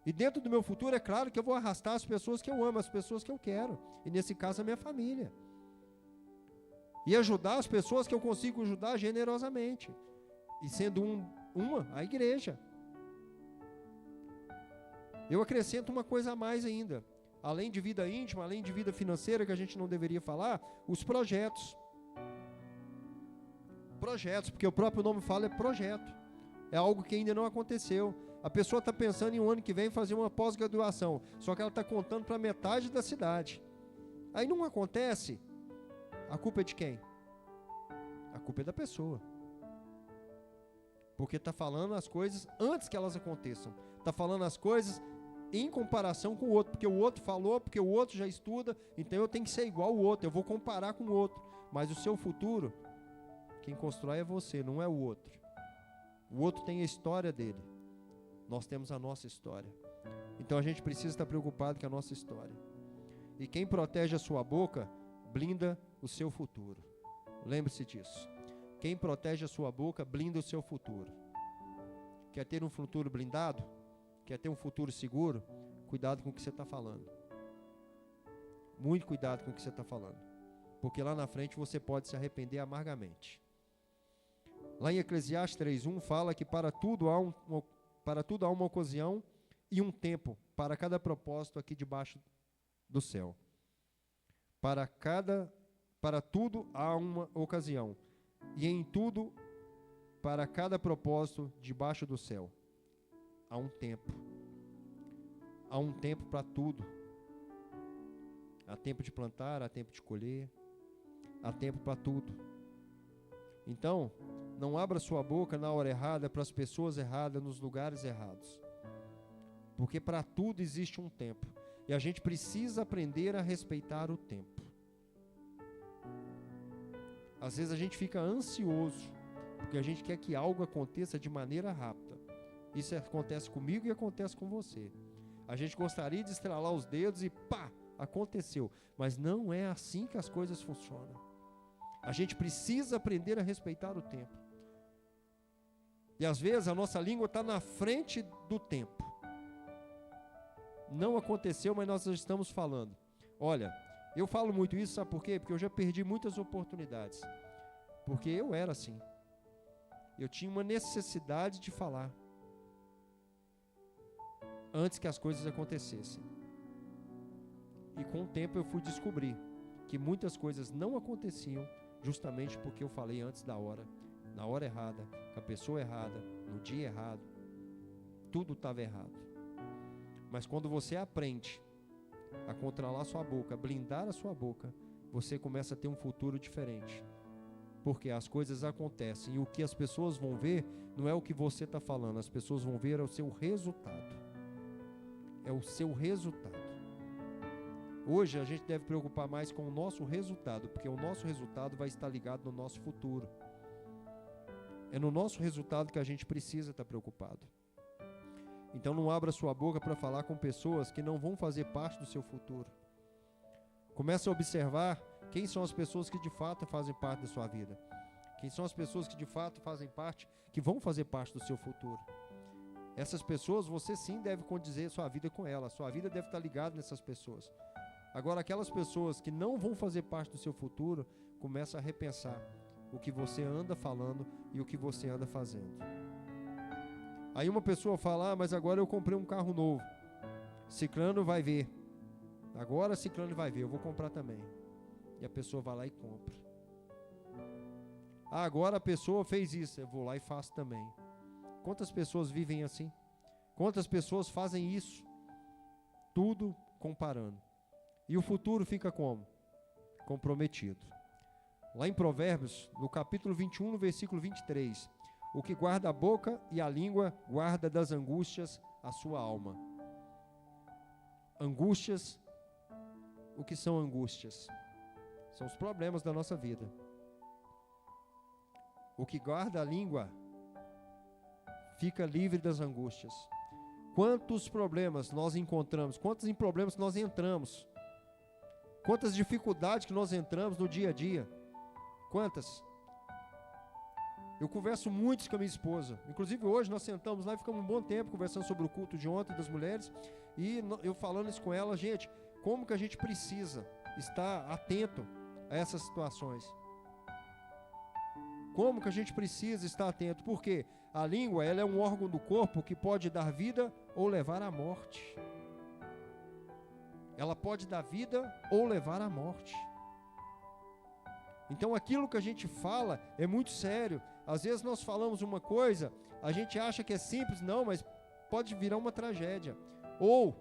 E dentro do meu futuro, é claro que eu vou arrastar as pessoas que eu amo, as pessoas que eu quero. E nesse caso, a minha família. E ajudar as pessoas que eu consigo ajudar generosamente. E sendo a igreja. Eu acrescento uma coisa a mais ainda. Além de vida íntima, além de vida financeira, que a gente não deveria falar, os projetos. Projetos, porque o próprio nome fala é projeto. É algo que ainda não aconteceu. A pessoa está pensando em um ano que vem fazer uma pós-graduação, só que ela está contando para metade da cidade. Aí não acontece. A culpa é de quem? A culpa é da pessoa. Porque está falando as coisas antes que elas aconteçam. Está falando as coisas em comparação com o outro, porque o outro falou, porque o outro já estuda, então eu tenho que ser igual ao outro, eu vou comparar com o outro. Mas o seu futuro, quem constrói é você, não é o outro. O outro tem a história dele. Nós temos a nossa história. Então a gente precisa estar preocupado com a nossa história. E quem protege a sua boca, blinda o seu futuro. Lembre-se disso. Quem protege a sua boca, blinda o seu futuro. Quer ter um futuro blindado? Quer ter um futuro seguro? Cuidado com o que você está falando. Muito cuidado com o que você está falando. Porque lá na frente você pode se arrepender amargamente. Lá em Eclesiastes 3:1 fala que para tudo há uma ocasião e um tempo para cada propósito aqui debaixo do céu. Para tudo há uma ocasião e em tudo para cada propósito debaixo do céu. Há um tempo. Há um tempo para tudo. Há tempo de plantar, há tempo de colher, há tempo para tudo. Então, não abra sua boca na hora errada, para as pessoas erradas, nos lugares errados. Porque para tudo existe um tempo. E a gente precisa aprender a respeitar o tempo. Às vezes a gente fica ansioso, porque a gente quer que algo aconteça de maneira rápida. Isso acontece comigo e acontece com você. A gente gostaria de estralar os dedos e pá, aconteceu. Mas não é assim que as coisas funcionam. A gente precisa aprender a respeitar o tempo. E às vezes a nossa língua está na frente do tempo. Não aconteceu, mas nós já estamos falando. Olha, eu falo muito isso, sabe por quê? Porque eu já perdi muitas oportunidades. Porque eu era assim. Eu tinha uma necessidade de falar. Antes que as coisas acontecessem. E com o tempo eu fui descobrir que muitas coisas não aconteciam justamente porque eu falei antes da hora, na hora errada, com a pessoa errada, no dia errado. Tudo estava errado. Mas quando você aprende a controlar sua boca, a blindar a sua boca, você começa a ter um futuro diferente. Porque as coisas acontecem e o que as pessoas vão ver não é o que você está falando, as pessoas vão ver o seu resultado. É o seu resultado. Hoje a gente deve preocupar mais com o nosso resultado, porque o nosso resultado vai estar ligado no nosso futuro. É no nosso resultado que a gente precisa estar preocupado. Então não abra sua boca para falar com pessoas que não vão fazer parte do seu futuro. Comece a observar quem são as pessoas que de fato fazem parte da sua vida. Quem são as pessoas que de fato fazem parte, que vão fazer parte do seu futuro. Essas pessoas, você sim deve condizer sua vida com elas. Sua vida deve estar ligada nessas pessoas. Agora, aquelas pessoas que não vão fazer parte do seu futuro, começa a repensar o que você anda falando e o que você anda fazendo. Aí uma pessoa fala, mas agora eu comprei um carro novo. Ciclano vai ver. Agora Ciclano vai ver, eu vou comprar também. E a pessoa vai lá e compra. Agora a pessoa fez isso, eu vou lá e faço também. Quantas pessoas vivem assim? Quantas pessoas fazem isso? Tudo comparando. E o futuro fica como? Comprometido. Lá em Provérbios, no capítulo 21, no versículo 23, o que guarda a boca e a língua, guarda das angústias a sua alma. Angústias, o que são angústias? São os problemas da nossa vida. O que guarda a língua, fica livre das angústias. Quantos problemas nós encontramos, quantos problemas nós entramos, quantas dificuldades que nós entramos no dia a dia, quantas? Eu converso muito com a minha esposa, inclusive hoje nós sentamos lá e ficamos um bom tempo conversando sobre o culto de ontem das mulheres, e eu falando isso com ela, gente, como que a gente precisa estar atento a essas situações? Como que a gente precisa estar atento? Porque a língua, ela é um órgão do corpo que pode dar vida ou levar à morte. Ela pode dar vida ou levar à morte. Então aquilo que a gente fala é muito sério. Às vezes nós falamos uma coisa, a gente acha que é simples, não, mas pode virar uma tragédia. Ou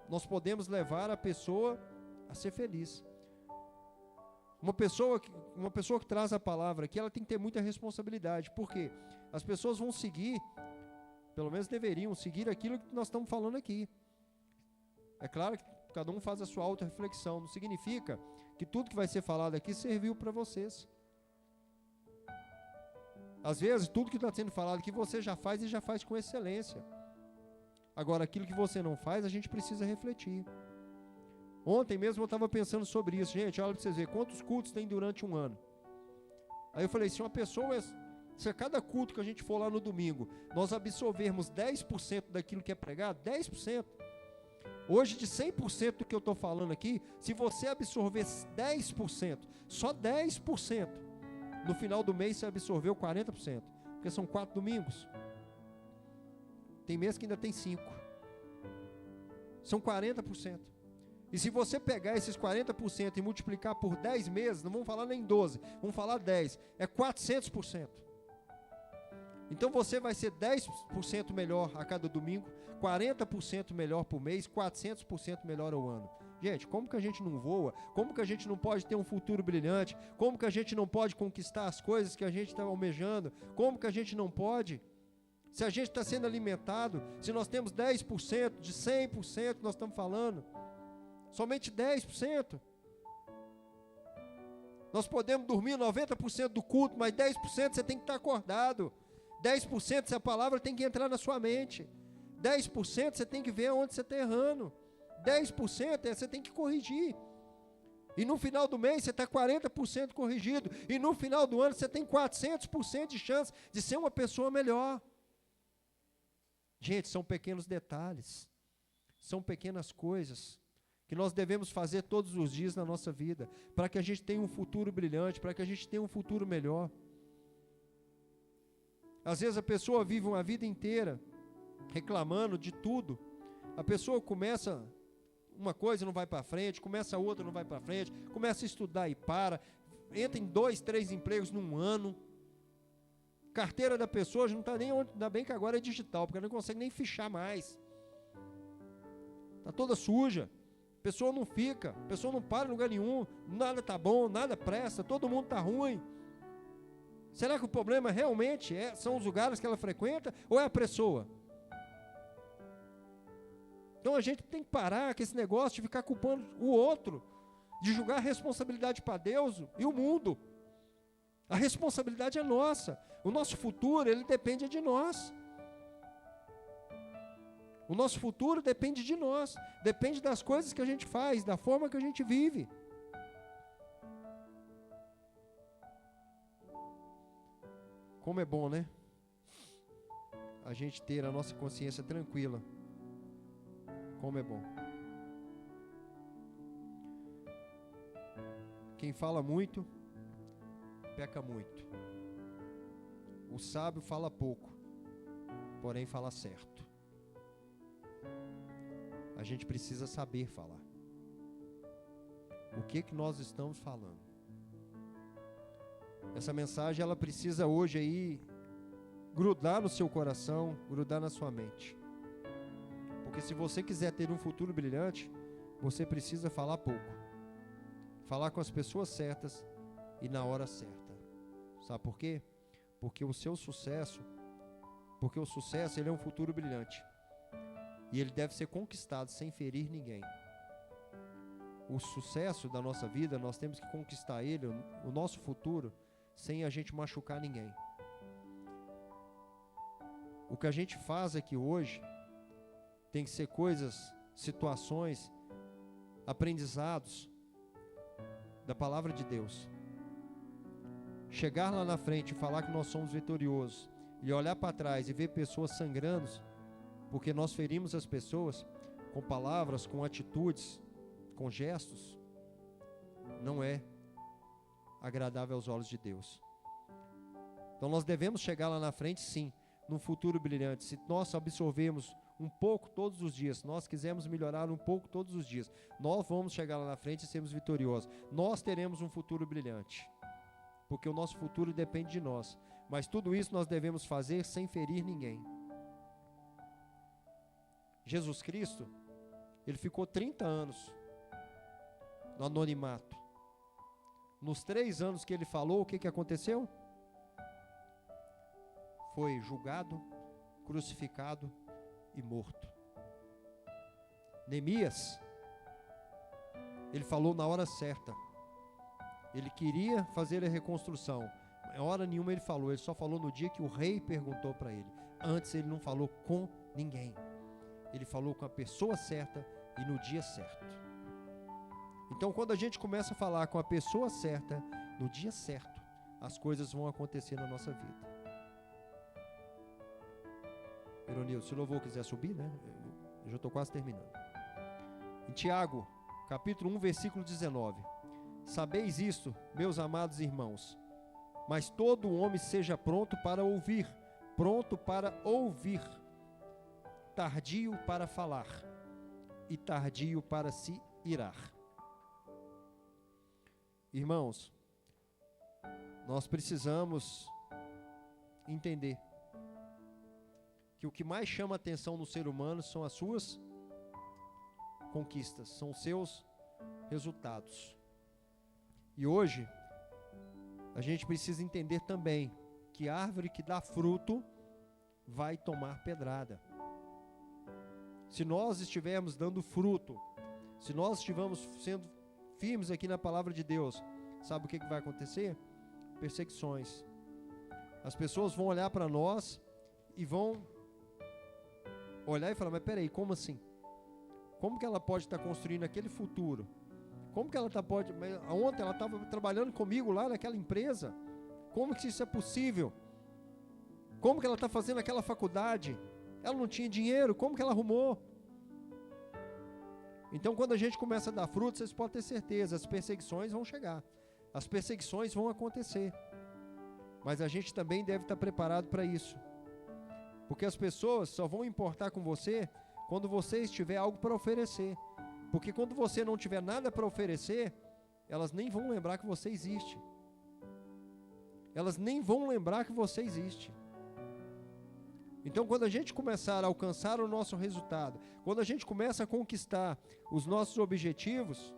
nós podemos levar a pessoa a ser feliz. Uma pessoa que traz a palavra aqui, ela tem que ter muita responsabilidade. Por quê? As pessoas vão seguir, pelo menos deveriam seguir aquilo que nós estamos falando aqui. É claro que cada um faz a sua auto-reflexão. Não significa que tudo que vai ser falado aqui serviu para vocês. Às vezes, tudo que está sendo falado aqui você já faz e já faz com excelência. Agora, aquilo que você não faz, a gente precisa refletir. Ontem mesmo eu estava pensando sobre isso. Gente, olha para vocês verem quantos cultos tem durante um ano. Aí eu falei, se a cada culto que a gente for lá no domingo, nós absorvermos 10% daquilo que é pregado, 10%. Hoje, de 100% do que eu estou falando aqui, se você absorver 10%, só 10%, no final do mês você absorveu 40%, porque são 4 domingos. Tem mês que ainda tem 5. São 40%. E se você pegar esses 40% e multiplicar por 10 meses, não vamos falar nem 12, vamos falar 10, é 400%. Então você vai ser 10% melhor a cada domingo, 40% melhor por mês, 400% melhor ao ano. Gente, como que a gente não voa? Como que a gente não pode ter um futuro brilhante? Como que a gente não pode conquistar as coisas que a gente está almejando? Como que a gente não pode? Se a gente está sendo alimentado, se nós temos 10% de 100% que nós estamos falando, somente 10%. Nós podemos dormir 90% do culto, mas 10% você tem que estar acordado. 10% essa palavra tem que entrar na sua mente. 10% você tem que ver onde você está errando. 10% você tem que corrigir. E no final do mês você está 40% corrigido. E no final do ano você tem 400% de chance de ser uma pessoa melhor. Gente, são pequenos detalhes. São pequenas coisas que nós devemos fazer todos os dias na nossa vida, para que a gente tenha um futuro brilhante, para que a gente tenha um futuro melhor. Às vezes a pessoa vive uma vida inteira reclamando de tudo. A pessoa começa uma coisa e não vai para frente, começa outra e não vai para frente, começa a estudar e para, entra em 2, 3 empregos num ano. Carteira da pessoa já não está nem onde, ainda bem que agora é digital, porque ela não consegue nem fichar mais. Está toda suja. A pessoa não fica, a pessoa não para em lugar nenhum, nada está bom, nada presta, todo mundo está ruim. Será que o problema realmente são os lugares que ela frequenta ou é a pessoa? Então a gente tem que parar com esse negócio de ficar culpando o outro, de julgar a responsabilidade para Deus e o mundo. A responsabilidade é nossa. O nosso futuro, ele depende de nós. O nosso futuro depende de nós. Depende das coisas que a gente faz, da forma que a gente vive. Como é bom, né? A gente ter a nossa consciência tranquila. Como é bom. Quem fala muito, peca muito. O sábio fala pouco, porém fala certo. A gente precisa saber falar. O que nós estamos falando? Essa mensagem, ela precisa hoje aí grudar no seu coração, grudar na sua mente. Porque se você quiser ter um futuro brilhante, você precisa falar pouco. Falar com as pessoas certas e na hora certa. Sabe por quê? Porque o sucesso ele é um futuro brilhante. E ele deve ser conquistado sem ferir ninguém. O sucesso da nossa vida, nós temos que conquistar ele, o nosso futuro, sem a gente machucar ninguém. O que a gente faz aqui hoje tem que ser coisas, situações, aprendizados da palavra de Deus. Chegar lá na frente e falar que nós somos vitoriosos e olhar para trás e ver pessoas sangrando porque nós ferimos as pessoas com palavras, com atitudes, com gestos, não é agradável aos olhos de Deus. Então nós devemos chegar lá na frente, sim, num futuro brilhante. Se nós absorvermos um pouco todos os dias, se nós quisermos melhorar um pouco todos os dias, nós vamos chegar lá na frente e sermos vitoriosos. Nós teremos um futuro brilhante, porque o nosso futuro depende de nós. Mas tudo isso nós devemos fazer sem ferir ninguém. Jesus Cristo, ele ficou 30 anos no anonimato. Nos 3 anos que ele falou, o que aconteceu? Foi julgado, crucificado e morto. Neemias, ele falou na hora certa. Ele queria fazer a reconstrução. Em hora nenhuma ele falou, ele só falou no dia que o rei perguntou para ele. Antes ele não falou com ninguém. Ele falou com a pessoa certa e no dia certo. Então quando a gente começa a falar com a pessoa certa, no dia certo, as coisas vão acontecer na nossa vida. Ironil, se o louvor quiser subir, né? Eu já estou quase terminando. Em Tiago, capítulo 1, versículo 19. Sabeis isto, meus amados irmãos, mas todo homem seja pronto para ouvir, tardio para falar e tardio para se irar. Irmãos, nós precisamos entender que o que mais chama a atenção no ser humano são as suas conquistas, são os seus resultados. E hoje, a gente precisa entender também que a árvore que dá fruto vai tomar pedrada. Se nós estivermos dando fruto, se nós estivermos sendo firmes aqui na palavra de Deus, sabe o que vai acontecer? Perseguições. As pessoas vão olhar para nós e vão olhar e falar, mas peraí, como assim? Como que ela pode estar construindo aquele futuro? Como que ela pode... Ontem ela estava trabalhando comigo lá naquela empresa. Como que isso é possível? Como que ela está fazendo aquela faculdade? Ela não tinha dinheiro, como que ela arrumou? Então quando a gente começa a dar frutos, vocês podem ter certeza, as perseguições vão chegar. As perseguições vão acontecer. Mas a gente também deve estar preparado para isso. Porque as pessoas só vão importar com você quando você tiver algo para oferecer. Porque quando você não tiver nada para oferecer, elas nem vão lembrar que você existe. Elas nem vão lembrar que você existe. Então, quando a gente começar a alcançar o nosso resultado, quando a gente começa a conquistar os nossos objetivos,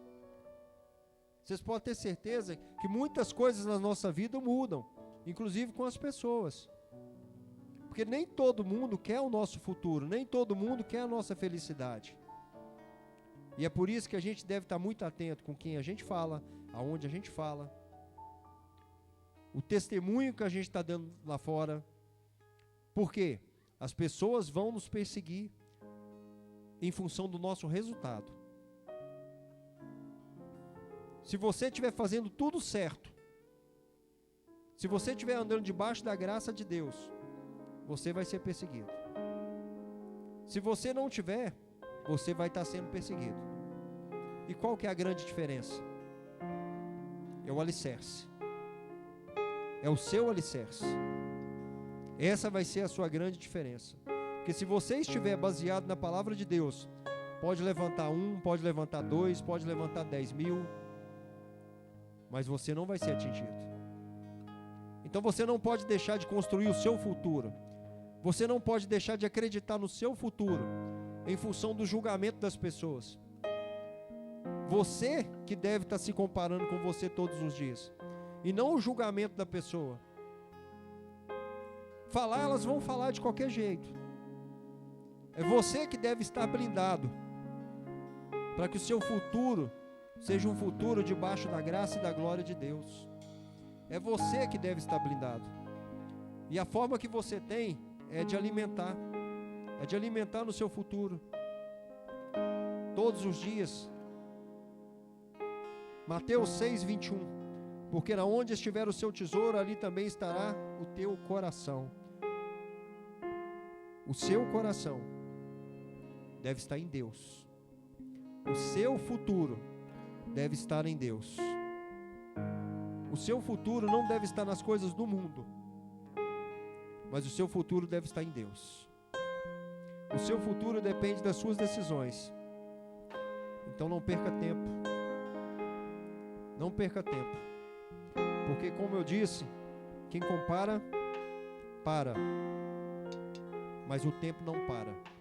vocês podem ter certeza que muitas coisas na nossa vida mudam, inclusive com as pessoas. Porque nem todo mundo quer o nosso futuro, nem todo mundo quer a nossa felicidade. E é por isso que a gente deve estar muito atento com quem a gente fala, aonde a gente fala, o testemunho que a gente está dando lá fora. Por quê? As pessoas vão nos perseguir em função do nosso resultado. Se você estiver fazendo tudo certo, se você estiver andando debaixo da graça de Deus, você vai ser perseguido. Se você não tiver, você vai estar sendo perseguido. E qual que é a grande diferença? É o alicerce. É o seu alicerce. Essa vai ser a sua grande diferença. Porque se você estiver baseado na palavra de Deus, pode levantar 1, pode levantar 2, pode levantar 10.000, mas você não vai ser atingido. Então você não pode deixar de construir o seu futuro. Você não pode deixar de acreditar no seu futuro em função do julgamento das pessoas. Você que deve estar se comparando com você todos os dias, e não o julgamento da pessoa. Falar, elas vão falar de qualquer jeito. É você que deve estar blindado para que o seu futuro seja um futuro debaixo da graça e da glória de Deus. É você que deve estar blindado. E a forma que você tem é de alimentar no seu futuro, todos os dias. Mateus 6:21, porque onde estiver o seu tesouro, ali também estará o teu coração. O seu coração deve estar em Deus. O seu futuro deve estar em Deus. O seu futuro não deve estar nas coisas do mundo, mas o seu futuro deve estar em Deus. O seu futuro depende das suas decisões. Então não perca tempo. Não perca tempo. Porque, como eu disse, quem compara, para. Mas o tempo não para.